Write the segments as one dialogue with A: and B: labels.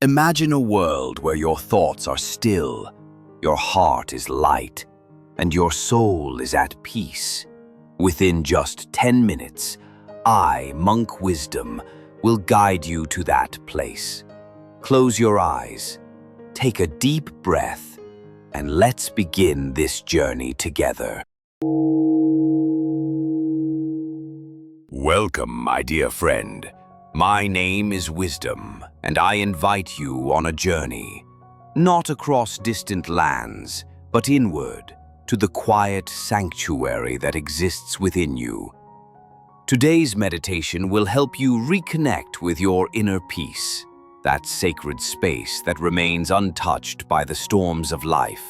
A: Imagine a world where your thoughts are still, your heart is light, and your soul is at peace. Within just 10 minutes, I, Monk Wisdom, will guide you to that place. Close your eyes, take a deep breath, and let's begin this journey together. Welcome, my dear friend. My name is Wisdom, and I invite you on a journey, not across distant lands, but inward, to the quiet sanctuary that exists within you. Today's meditation will help you reconnect with your inner peace, that sacred space that remains untouched by the storms of life.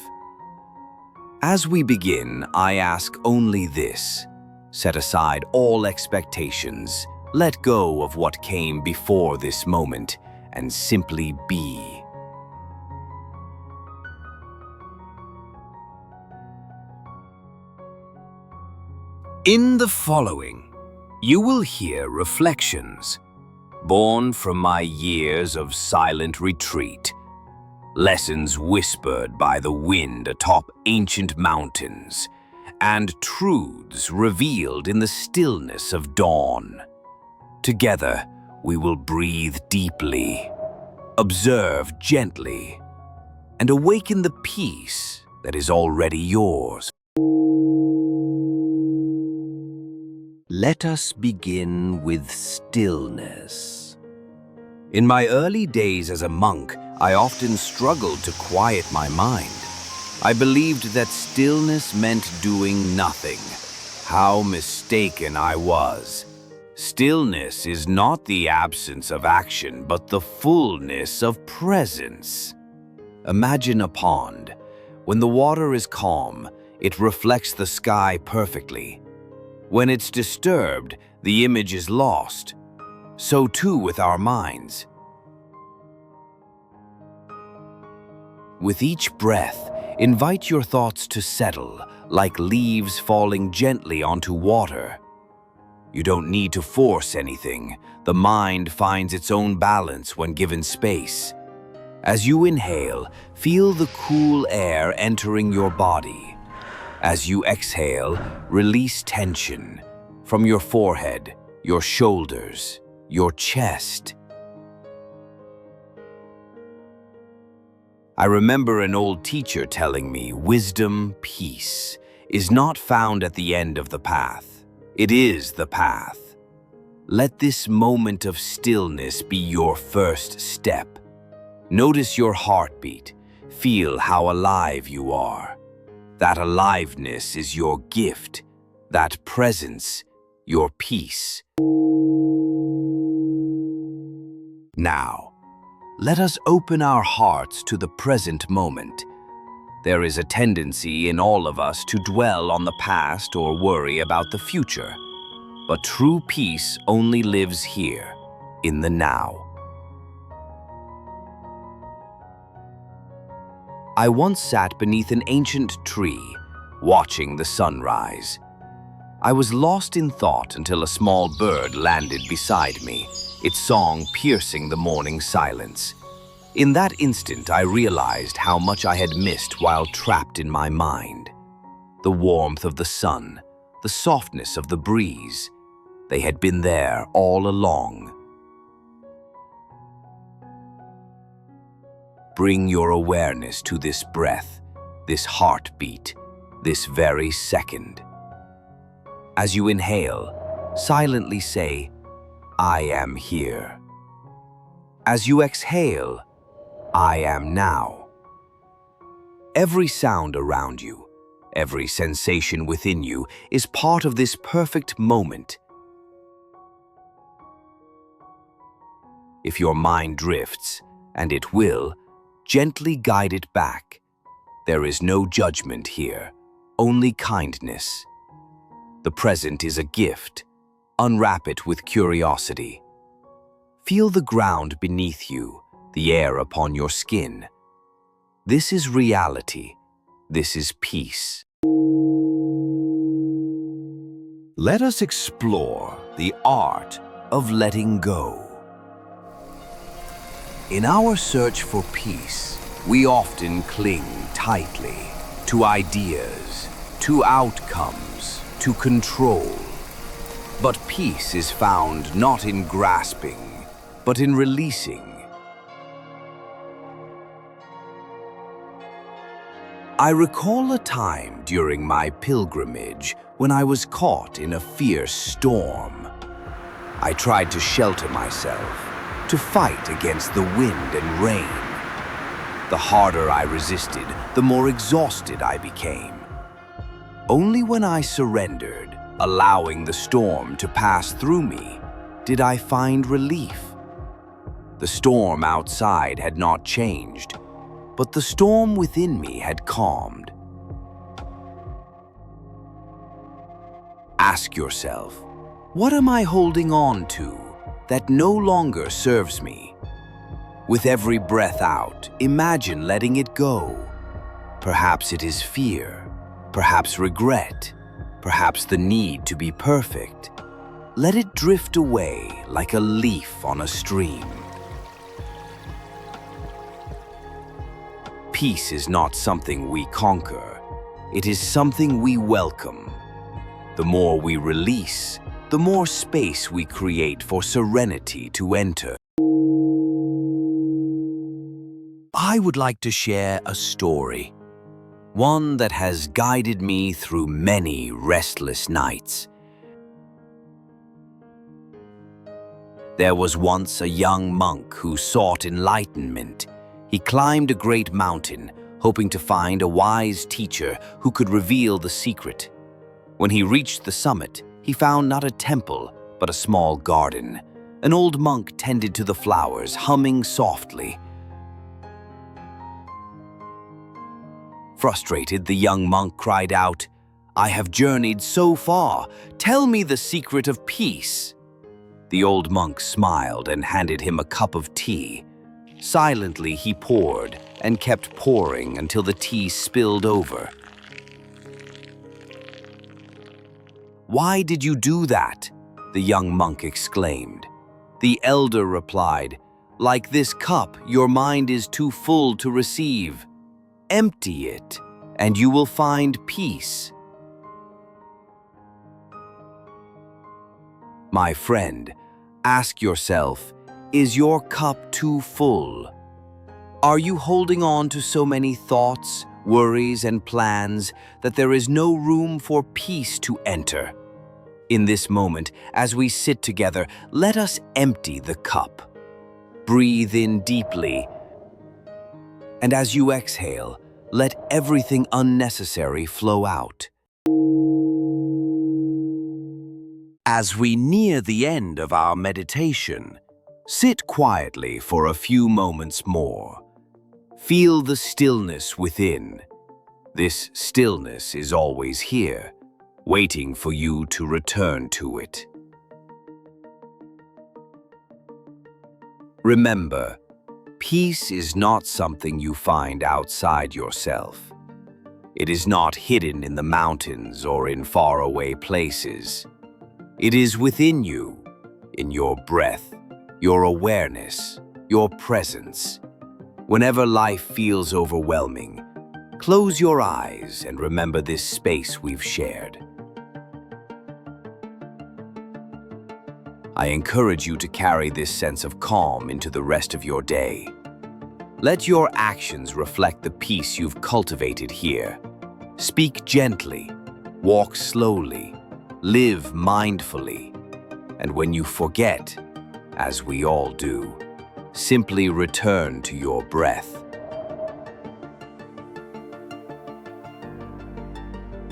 A: As we begin, I ask only this: set aside all expectations, let go of what came before this moment, and simply be. In the following, you will hear reflections born from my years of silent retreat, lessons whispered by the wind atop ancient mountains, and truths revealed in the stillness of dawn. Together, we will breathe deeply, observe gently, and awaken the peace that is already yours. Let us begin with stillness. In my early days as a monk, I often struggled to quiet my mind. I believed that stillness meant doing nothing. How mistaken I was. Stillness is not the absence of action, but the fullness of presence. Imagine a pond. When the water is calm, it reflects the sky perfectly. When it's disturbed, the image is lost. So too with our minds. With each breath, invite your thoughts to settle, like leaves falling gently onto water. You don't need to force anything. The mind finds its own balance when given space. As you inhale, feel the cool air entering your body. As you exhale, release tension from your forehead, your shoulders, your chest. I remember an old teacher telling me, wisdom, peace, is not found at the end of the path. It is the path. Let this moment of stillness be your first step. Notice your heartbeat. Feel how alive you are. That aliveness is your gift. That presence, your peace. Now, let us open our hearts to the present moment. There is a tendency in all of us to dwell on the past or worry about the future. But true peace only lives here, in the now. I once sat beneath an ancient tree, watching the sunrise. I was lost in thought until a small bird landed beside me, its song piercing the morning silence. In that instant, I realized how much I had missed while trapped in my mind. The warmth of the sun, the softness of the breeze, they had been there all along. Bring your awareness to this breath, this heartbeat, this very second. As you inhale, silently say, I am here. As you exhale, I am now. Every sound around you, every sensation within you is part of this perfect moment. If your mind drifts, and it will, gently guide it back. There is no judgment here, only kindness. The present is a gift. Unwrap it with curiosity. Feel the ground beneath you, the air upon your skin. This is reality. This is peace. Let us explore the art of letting go. In our search for peace, we often cling tightly to ideas, to outcomes, to control. But peace is found not in grasping, but in releasing. I recall a time during my pilgrimage when I was caught in a fierce storm. I tried to shelter myself, to fight against the wind and rain. The harder I resisted, the more exhausted I became. Only when I surrendered, allowing the storm to pass through me, did I find relief. The storm outside had not changed, but the storm within me had calmed. Ask yourself, what am I holding on to that no longer serves me? With every breath out, imagine letting it go. Perhaps it is fear, perhaps regret, perhaps the need to be perfect. Let it drift away like a leaf on a stream. Peace is not something we conquer. It is something we welcome. The more we release, the more space we create for serenity to enter. I would like to share a story, one that has guided me through many restless nights. There was once a young monk who sought enlightenment. He climbed a great mountain, hoping to find a wise teacher who could reveal the secret. When he reached the summit, he found not a temple, but a small garden. An old monk tended to the flowers, humming softly. Frustrated, the young monk cried out, "I have journeyed so far. Tell me the secret of peace." The old monk smiled and handed him a cup of tea. Silently, he poured and kept pouring until the tea spilled over. "Why did you do that?" the young monk exclaimed. The elder replied, "Like this cup, your mind is too full to receive. Empty it, and you will find peace." My friend, ask yourself, is your cup too full? Are you holding on to so many thoughts, worries, and plans that there is no room for peace to enter? In this moment, as we sit together, let us empty the cup. Breathe in deeply, and as you exhale, let everything unnecessary flow out. As we near the end of our meditation, sit quietly for a few moments more. Feel the stillness within. This stillness is always here, waiting for you to return to it. Remember, peace is not something you find outside yourself. It is not hidden in the mountains or in faraway places. It is within you, in your breath, your awareness, your presence. Whenever life feels overwhelming, close your eyes and remember this space we've shared. I encourage you to carry this sense of calm into the rest of your day. Let your actions reflect the peace you've cultivated here. Speak gently, walk slowly, live mindfully, and when you forget, as we all do, simply return to your breath.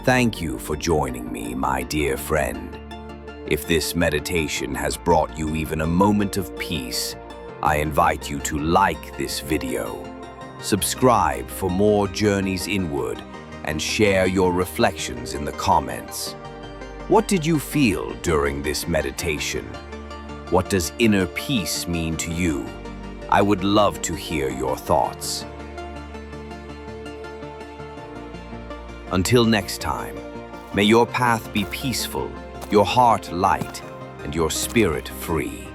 A: Thank you for joining me, my dear friend. If this meditation has brought you even a moment of peace, I invite you to like this video, subscribe for more journeys inward, and share your reflections in the comments. What did you feel during this meditation? What does inner peace mean to you? I would love to hear your thoughts. Until next time, may your path be peaceful, your heart light, and your spirit free.